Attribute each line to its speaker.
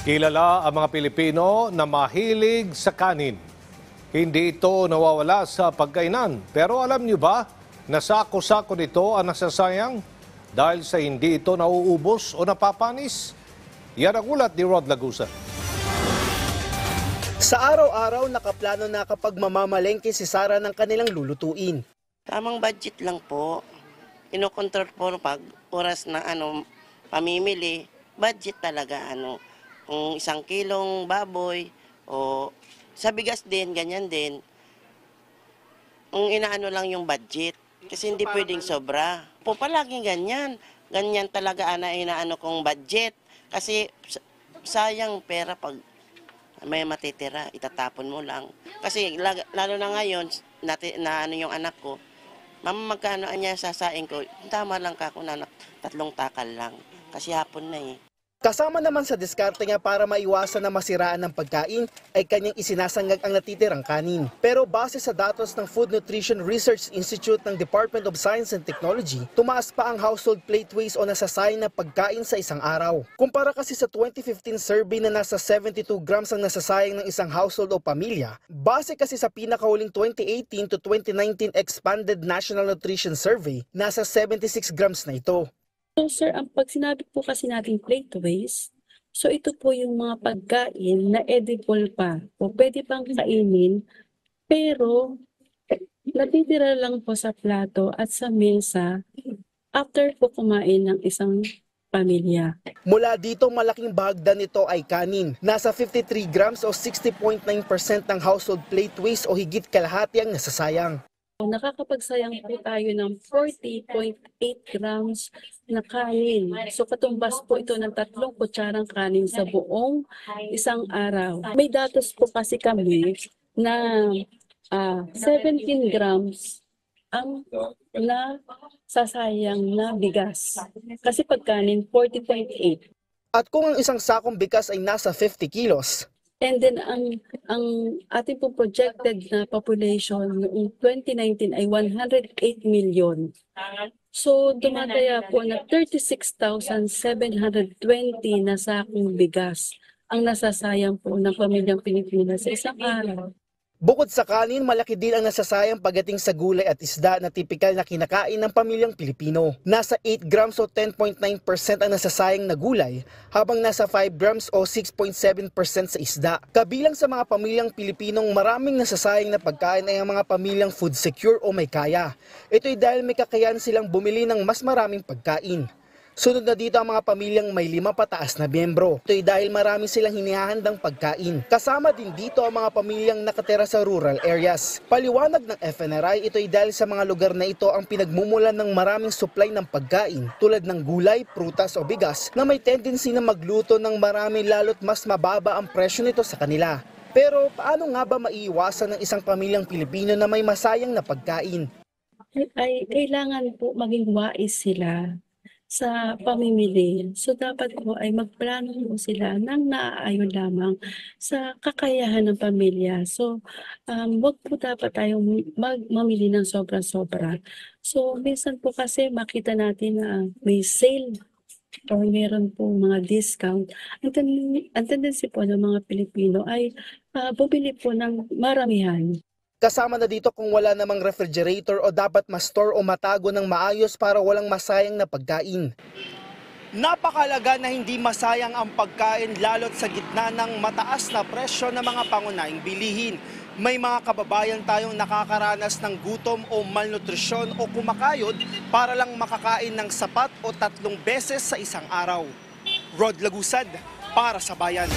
Speaker 1: Kilala ang mga Pilipino na mahilig sa kanin. Hindi ito nawawala sa pagkainan. Pero alam niyo ba na sako-sako nito ang nasasayang dahil sa hindi ito nauubos o napapanis? Yan ang ulat ni Rod Lagusan.
Speaker 2: Sa araw-araw, nakaplano na kapag mamamalengke si Sara ng kanilang lulutuin.
Speaker 3: Tamang budget lang po. Inokontrol po pag oras na pamimili. Budget talaga kung 1 kilong baboy o sa bigas din, ganyan din. Inaano lang yung budget kasi hindi pwedeng sobra. Po palaging ganyan. Ganyan talaga inaano kong budget kasi sayang pera pag may matitira, itatapon mo lang. Kasi lalo na ngayon, na yung anak ko, mama, magkano niya sasain ko? Tama lang ka kung 3 takal lang. Kasi hapon na eh.
Speaker 2: Kasama naman sa diskarte niya para maiwasan na masiraan ng pagkain ay kanyang isinasangag ang natitirang kanin. Pero base sa datos ng Food Nutrition Research Institute ng Department of Science and Technology, tumaas pa ang household plate waste o nasasayang na pagkain sa isang araw. Kumpara kasi sa 2015 survey na nasa 72 grams ang nasasayang ng isang household o pamilya, base kasi sa pinakahuling 2018 to 2019 Expanded National Nutrition Survey, nasa 76 grams na ito.
Speaker 4: So sir, pag sinabi po kasi natin plate waste, so ito po yung mga pagkain na edible pa o pwede pang kainin pero natitira lang po sa plato at sa mesa after po kumain ng isang pamilya.
Speaker 2: Mula dito, malaking bahagdan nito ay kanin. Nasa 53 grams o 60.9% ng household plate waste o higit kalahati ang nasasayang.
Speaker 4: Nakakapagsayang po tayo ng 40.8 grams na kanin. So katumbas po ito ng 3 kutsarang kanin sa buong isang araw. May datos po kasi kami na 17 grams ang nasasayang na bigas. Kasi pag kanin, 40.8.
Speaker 2: At kung ang isang sakong bigas ay nasa 50 kilos,
Speaker 4: and then ang ating po projected na population noong 2019 ay 108 million. So dumataya po na 36,720 na sakong bigas ang nasasayang po ng pamilyang Pilipinas sa isang araw.
Speaker 2: bukod sa kanin, malaki din ang nasasayang pagdating sa gulay at isda na tipikal na kinakain ng pamilyang Pilipino. Nasa 8 grams o 10.9% ang nasasayang na gulay, habang nasa 5 grams o 6.7% sa isda. Kabilang sa mga pamilyang Pilipinong maraming nasasayang na pagkain ay ang mga pamilyang food secure o may kaya. Ito'y dahil may kakayahan silang bumili ng mas maraming pagkain. Sunod na dito ang mga pamilyang may 5 pataas na miyembro. Ito'y dahil marami silang hinihahandang pagkain. Kasama din dito ang mga pamilyang nakatira sa rural areas. Paliwanag ng FNRI, ito'y dahil sa mga lugar na ito ang pinagmumulan ng maraming supply ng pagkain tulad ng gulay, prutas o bigas na may tendency na magluto ng marami lalo't mas mababa ang presyo nito sa kanila. Pero paano nga ba maiiwasan ng isang pamilyang Pilipino na may masayang na pagkain?
Speaker 4: Ay kailangan po maging wais sila sa pamimili. So dapat po ay magplano po sila ng naaayon lamang sa kakayahan ng pamilya. So wag po dapat tayong mamili ng sobra-sobra. So minsan po kasi makita natin na may sale o meron po mga discount. Ang tendency po ng mga Pilipino ay bumili po ng maramihan.
Speaker 2: Kasama na dito kung wala namang refrigerator o dapat ma-store o matago ng maayos para walang masayang na pagkain. Napakalaga na hindi masayang ang pagkain lalo't sa gitna ng mataas na presyo ng mga pangunahing bilihin. May mga kababayan tayong nakakaranas ng gutom o malnutrisyon o kumakayod para lang makakain ng sapat o 3 beses sa isang araw. Rod Lagusad para sa Bayan.